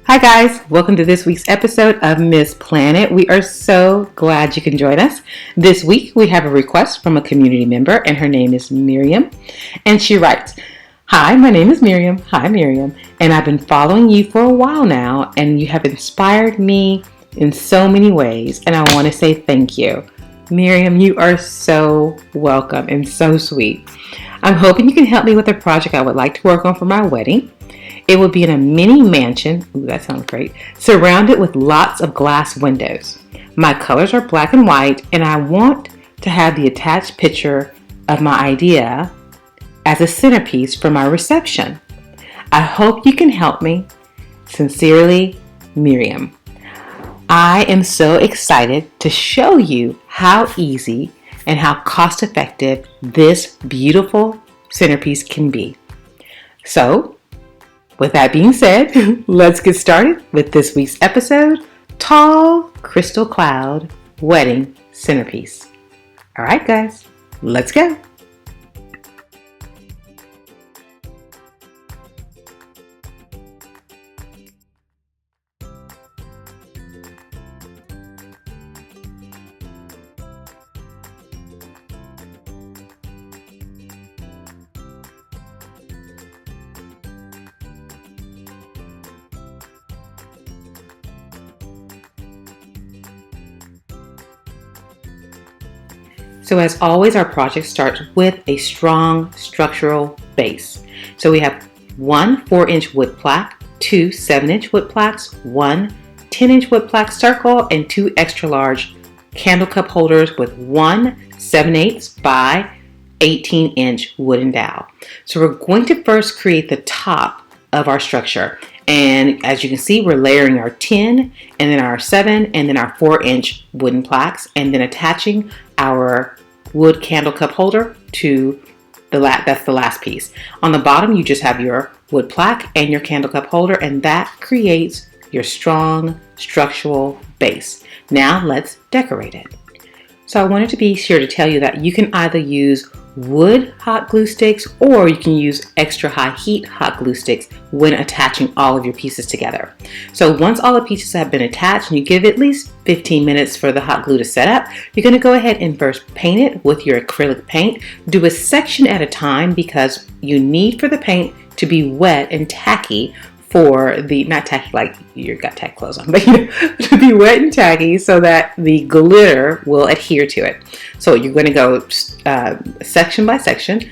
Hi guys, welcome to this week's episode of MissPlanIt. We are so glad you can join us. This week we have a request from a community member and her name is Miriam. And she writes, "Hi, my name is Miriam. Hi Miriam. And I've been following you for a while now and you have inspired me in so many ways and I want to say thank you." Miriam, you are so welcome and so sweet. I'm hoping you can help me with a project I would like to work on for my wedding. It will be in a mini mansion, ooh, that sounds great, surrounded with lots of glass windows. My colors are black and white, and I want to have the attached picture of my idea as a centerpiece for my reception. I hope you can help me. Sincerely, Miriam. I am so excited to show you how easy and how cost-effective this beautiful centerpiece can be. So, with that being said, let's get started with this week's episode, Tall Crystal Cloud Wedding Centerpiece. All right, guys, let's go. So as always, our project starts with a strong structural base. So we have one 4-inch wood plaque, two 7-inch wood plaques, one 10-inch wood plaque circle, and two extra large candle cup holders with one 7/8 by 18-inch wooden dowel. So we're going to first create the top of our structure. And as you can see, we're layering our 10 and then our 7 and then our 4-inch wooden plaques and then attaching our wood candle cup holder to that's the last piece. On the bottom, you just have your wood plaque and your candle cup holder, and that creates your strong structural base. Now let's decorate it. So I wanted to be sure to tell you that you can either use wood hot glue sticks or you can use extra high heat hot glue sticks when attaching all of your pieces together. So once all the pieces have been attached and you give at least 15 minutes for the hot glue to set up, you're going to go ahead and first paint it with your acrylic paint. Do a section at a time because you need for the paint to be wet and tacky for the, not tacky like you got tacky clothes on, but to be wet and tacky so that the glitter will adhere to it. So you're going to go section by section,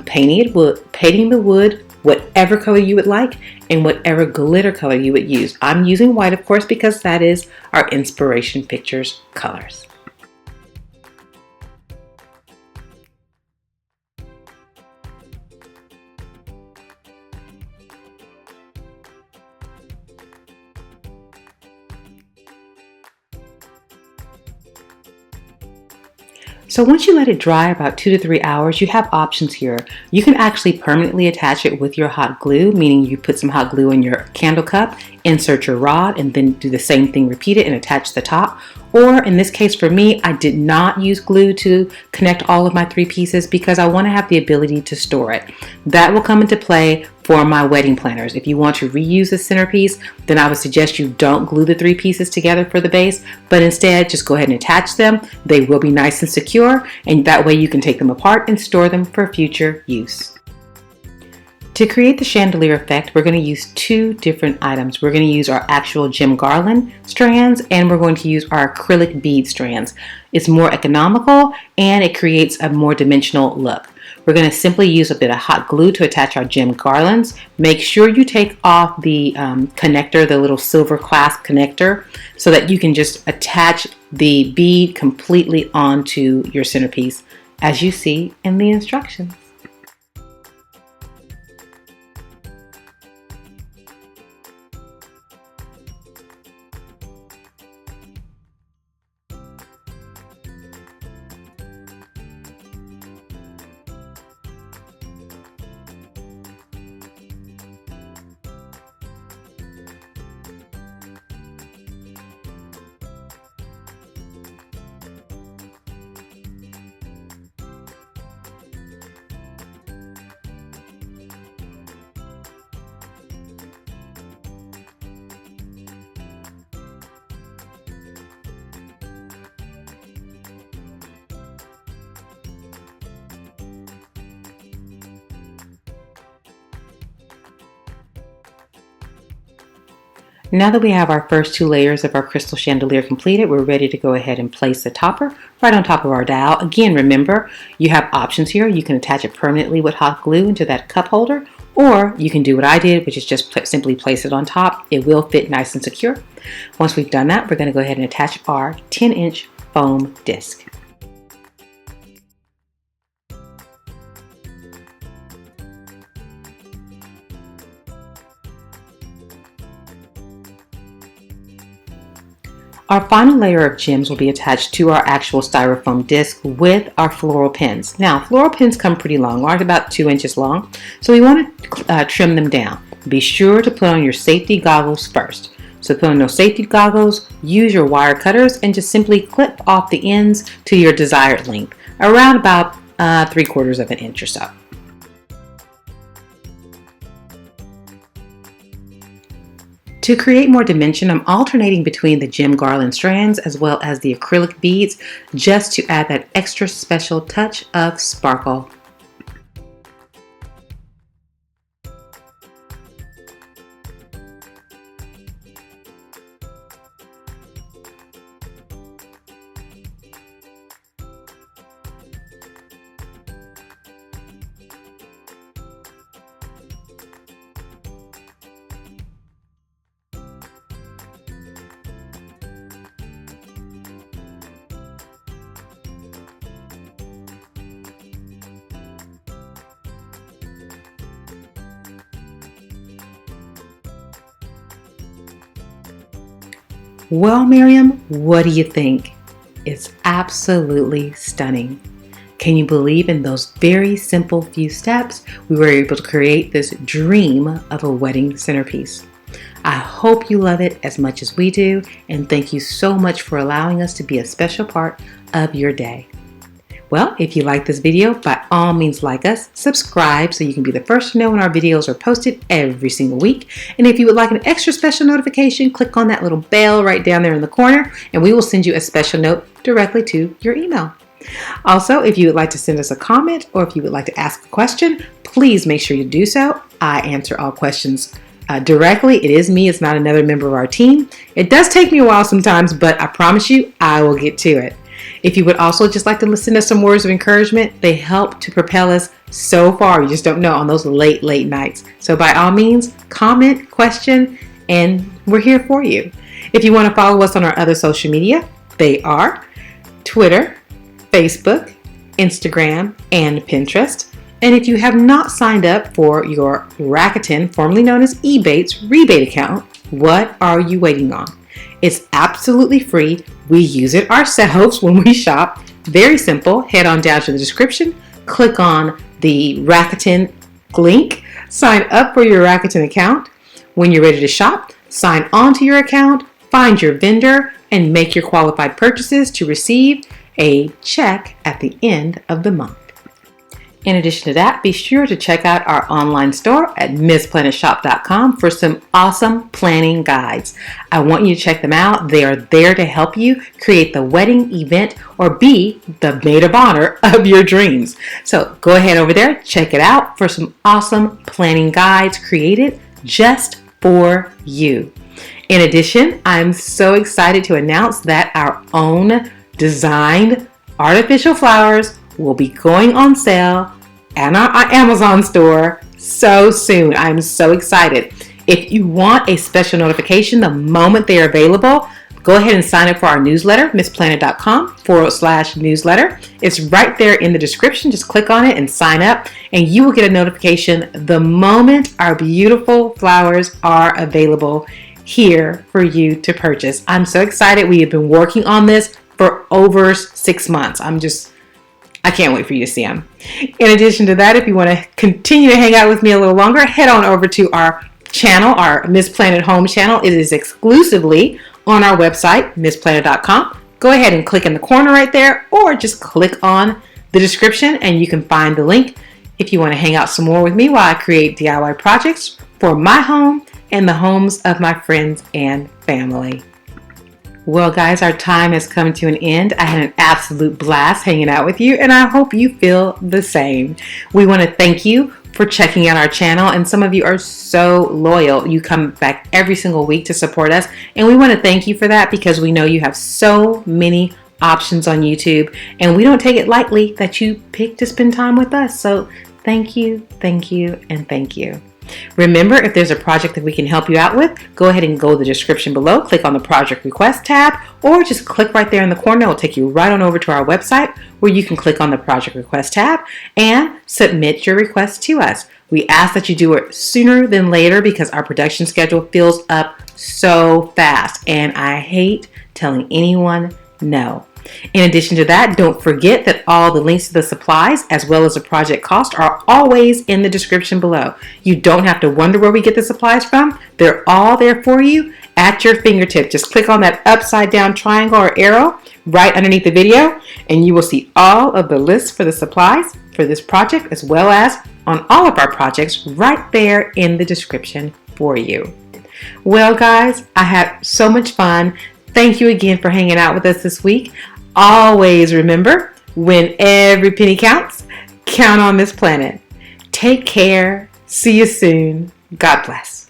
painting the wood whatever color you would like and whatever glitter color you would use. I'm using white, of course, because that is our Inspiration Pictures colors. So once you let it dry about 2 to 3 hours, you have options here. You can actually permanently attach it with your hot glue, meaning you put some hot glue in your candle cup, insert your rod, and then do the same thing, repeat it, and attach the top. Or in this case for me, I did not use glue to connect all of my 3 pieces because I want to have the ability to store it. That will come into play for my wedding planners. If you want to reuse the centerpiece, then I would suggest you don't glue the 3 pieces together for the base, but instead just go ahead and attach them. They will be nice and secure, and that way you can take them apart and store them for future use. To create the chandelier effect, we're going to use 2 different items. We're going to use our actual gem garland strands and we're going to use our acrylic bead strands. It's more economical and it creates a more dimensional look. We're going to simply use a bit of hot glue to attach our gem garlands. Make sure you take off the connector, the little silver clasp connector, so that you can just attach the bead completely onto your centerpiece as you see in the instructions. Now that we have our first 2 layers of our crystal chandelier completed, we're ready to go ahead and place the topper right on top of our dowel. Again, remember, you have options here. You can attach it permanently with hot glue into that cup holder, or you can do what I did, which is just simply place it on top. It will fit nice and secure. Once we've done that, we're going to go ahead and attach our 10-inch foam disc. Our final layer of gems will be attached to our actual styrofoam disc with our floral pins. Now, floral pins come pretty long, ours about 2 inches long, so we want to trim them down. Be sure to put on your safety goggles first. So put on those safety goggles, use your wire cutters, and just simply clip off the ends to your desired length, around about 3/4 of an inch or so. To create more dimension, I'm alternating between the gem garland strands as well as the acrylic beads, just to add that extra special touch of sparkle. Well, Miriam, what do you think? It's absolutely stunning. Can you believe in those very simple few steps we were able to create this dream of a wedding centerpiece? I hope you love it as much as we do, and thank you so much for allowing us to be a special part of your day. Well, if you like this video, by all means like us, subscribe so you can be the first to know when our videos are posted every single week. And if you would like an extra special notification, click on that little bell right down there in the corner, and we will send you a special note directly to your email. Also, if you would like to send us a comment or if you would like to ask a question, please make sure you do so. I answer all questions directly. It is me, it's not another member of our team. It does take me a while sometimes, but I promise you, I will get to it. If you would also just like to listen to some words of encouragement, they help to propel us so far. You just don't know on those late nights. So by all means, comment, question, and we're here for you. If you want to follow us on our other social media, they are Twitter, Facebook, Instagram, and Pinterest. And if you have not signed up for your Rakuten, formerly known as Ebates, rebate account, what are you waiting on? It's absolutely free. We use it ourselves when we shop. Very simple. Head on down to the description, click on the Rakuten link, sign up for your Rakuten account. When you're ready to shop, sign on to your account, find your vendor, and make your qualified purchases to receive a check at the end of the month. In addition to that, be sure to check out our online store at MissPlanItShop.com for some awesome planning guides. I want you to check them out. They are there to help you create the wedding event or be the maid of honor of your dreams. So go ahead over there, check it out for some awesome planning guides created just for you. In addition, I'm so excited to announce that our own designed artificial flowers will be going on sale at our Amazon store so soon. I'm so excited. If you want a special notification the moment they are available, go ahead and sign up for our newsletter, MissPlanIt.com/newsletter. It's right there in the description. Just click on it and sign up, and you will get a notification the moment our beautiful flowers are available here for you to purchase. I'm so excited. We have been working on this for over 6 months. I can't wait for you to see them. In addition to that, if you want to continue to hang out with me a little longer, head on over to our channel, our MissPlanIt home channel. It is exclusively on our website, MissPlanIt.com. Go ahead and click in the corner right there, or just click on the description and you can find the link if you want to hang out some more with me while I create DIY projects for my home and the homes of my friends and family. Well, guys, our time has come to an end. I had an absolute blast hanging out with you, and I hope you feel the same. We want to thank you for checking out our channel, and some of you are so loyal. You come back every single week to support us, and we want to thank you for that because we know you have so many options on YouTube, and we don't take it lightly that you pick to spend time with us. So thank you, and thank you. Remember, if there's a project that we can help you out with, go ahead and go to the description below, click on the project request tab, or just click right there in the corner. It will take you right on over to our website where you can click on the project request tab and submit your request to us. We ask that you do it sooner than later because our production schedule fills up so fast, and I hate telling anyone no. In addition to that, don't forget that all the links to the supplies as well as the project cost are always in the description below. You don't have to wonder where we get the supplies from. They're all there for you at your fingertip. Just click on that upside down triangle or arrow right underneath the video and you will see all of the lists for the supplies for this project as well as on all of our projects right there in the description for you. Well guys, I had so much fun. Thank you again for hanging out with us this week. Always remember, when every penny counts, count on MissPlanIt. Take care. See you soon. God bless.